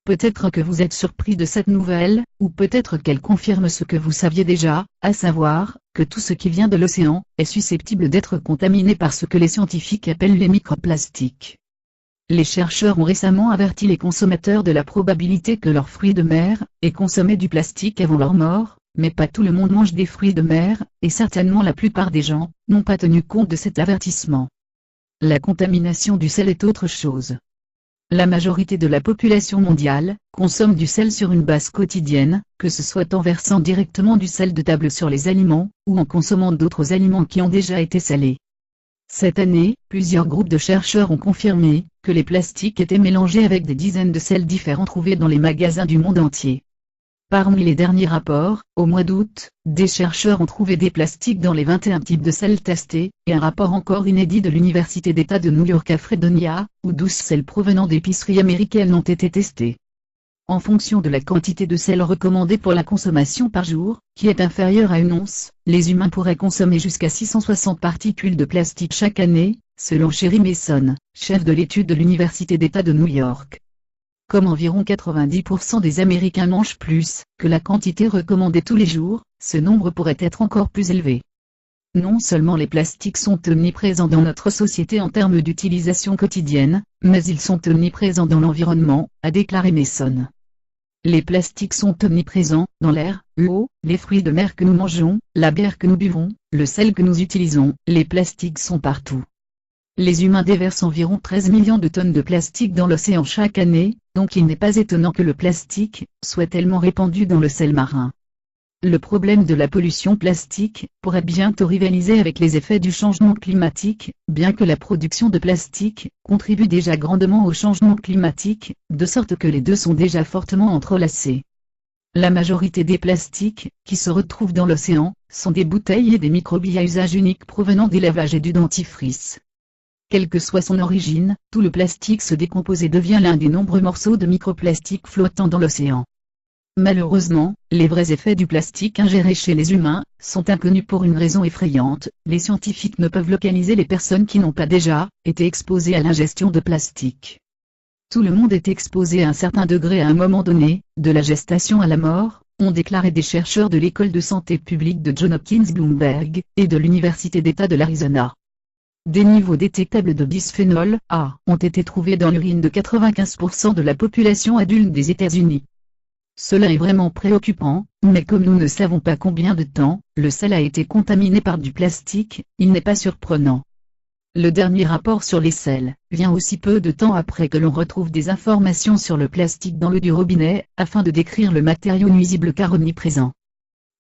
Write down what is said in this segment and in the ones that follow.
Peut-être que vous êtes surpris de cette nouvelle, ou peut-être qu'elle confirme ce que vous saviez déjà, à savoir, que tout ce qui vient de l'océan, est susceptible d'être contaminé par ce que les scientifiques appellent les microplastiques. Les chercheurs ont récemment averti les consommateurs de la probabilité que leurs fruits de mer aient consommé du plastique avant leur mort, mais pas tout le monde mange des fruits de mer, et certainement la plupart des gens n'ont pas tenu compte de cet avertissement. La contamination du sel est autre chose. La majorité de la population mondiale consomme du sel sur une base quotidienne, que ce soit en versant directement du sel de table sur les aliments, ou en consommant d'autres aliments qui ont déjà été salés. Cette année, plusieurs groupes de chercheurs ont confirmé que les plastiques étaient mélangés avec des dizaines de sels différents trouvés dans les magasins du monde entier. Parmi les derniers rapports, au mois d'août, des chercheurs ont trouvé des plastiques dans les 21 types de sel testés, et un rapport encore inédit de l'Université d'État de New York à Fredonia, où 12 sels provenant d'épiceries américaines ont été testés. En fonction de la quantité de sel recommandée pour la consommation par jour, qui est inférieure à une once, les humains pourraient consommer jusqu'à 660 particules de plastique chaque année, selon Sherry Mason, chef de l'étude de l'Université d'État de New York. Comme environ 90% des Américains mangent plus que la quantité recommandée tous les jours, ce nombre pourrait être encore plus élevé. Non seulement les plastiques sont omniprésents dans notre société en termes d'utilisation quotidienne, mais ils sont omniprésents dans l'environnement, a déclaré Mason. Les plastiques sont omniprésents dans l'air, l'eau, les fruits de mer que nous mangeons, la bière que nous buvons, le sel que nous utilisons, les plastiques sont partout. Les humains déversent environ 13 millions de tonnes de plastique dans l'océan chaque année, donc il n'est pas étonnant que le plastique soit tellement répandu dans le sel marin. Le problème de la pollution plastique pourrait bientôt rivaliser avec les effets du changement climatique, bien que la production de plastique contribue déjà grandement au changement climatique, de sorte que les deux sont déjà fortement entrelacés. La majorité des plastiques qui se retrouvent dans l'océan sont des bouteilles et des microbilles à usage unique provenant des lavages et du dentifrice. Quelle que soit son origine, tout le plastique se décompose et devient l'un des nombreux morceaux de microplastique flottant dans l'océan. Malheureusement, les vrais effets du plastique ingéré chez les humains sont inconnus pour une raison effrayante, les scientifiques ne peuvent localiser les personnes qui n'ont pas déjà été exposées à l'ingestion de plastique. Tout le monde est exposé à un certain degré à un moment donné, de la gestation à la mort, ont déclaré des chercheurs de l'école de santé publique de Johns Hopkins Bloomberg et de l'Université d'État de l'Arizona. Des niveaux détectables de bisphénol A ont été trouvés dans l'urine de 95% de la population adulte des États-Unis. Cela est vraiment préoccupant, mais comme nous ne savons pas combien de temps le sel a été contaminé par du plastique, il n'est pas surprenant. Le dernier rapport sur les sels vient aussi peu de temps après que l'on retrouve des informations sur le plastique dans l'eau du robinet, afin de décrire le matériau nuisible car omniprésent.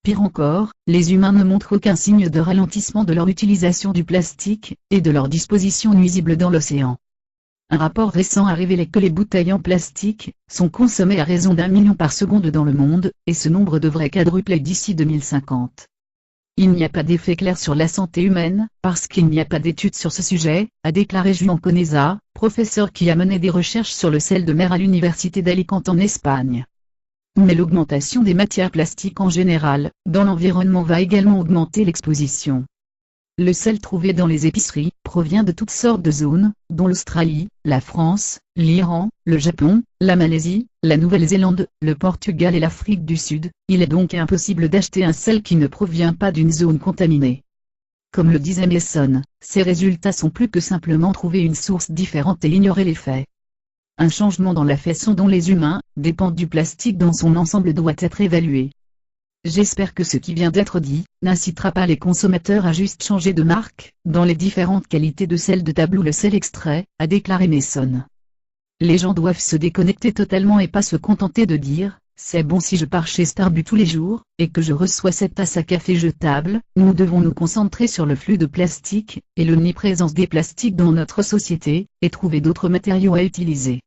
Pire encore, les humains ne montrent aucun signe de ralentissement de leur utilisation du plastique, et de leur disposition nuisible dans l'océan. Un rapport récent a révélé que les bouteilles en plastique sont consommées à raison d'1 million par seconde dans le monde, et ce nombre devrait quadrupler d'ici 2050. Il n'y a pas d'effet clair sur la santé humaine, parce qu'il n'y a pas d'études sur ce sujet, a déclaré Juan Conesa, professeur qui a mené des recherches sur le sel de mer à l'université d'Alicante en Espagne. Mais l'augmentation des matières plastiques en général, dans l'environnement va également augmenter l'exposition. Le sel trouvé dans les épiceries provient de toutes sortes de zones, dont l'Australie, la France, l'Iran, le Japon, la Malaisie, la Nouvelle-Zélande, le Portugal et l'Afrique du Sud. Il est donc impossible d'acheter un sel qui ne provient pas d'une zone contaminée. Comme le disait Mason, ces résultats sont plus que simplement trouver une source différente et ignorer les faits. Un changement dans la façon dont les humains dépendent du plastique dans son ensemble doit être évalué. J'espère que ce qui vient d'être dit n'incitera pas les consommateurs à juste changer de marque dans les différentes qualités de sel de table ou le sel extrait, a déclaré Mason. Les gens doivent se déconnecter totalement et pas se contenter de dire « c'est bon si je pars chez Starbucks tous les jours et que je reçois cette tasse à café jetable ». Nous devons nous concentrer sur le flux de plastique et l'omniprésence des plastiques dans notre société et trouver d'autres matériaux à utiliser.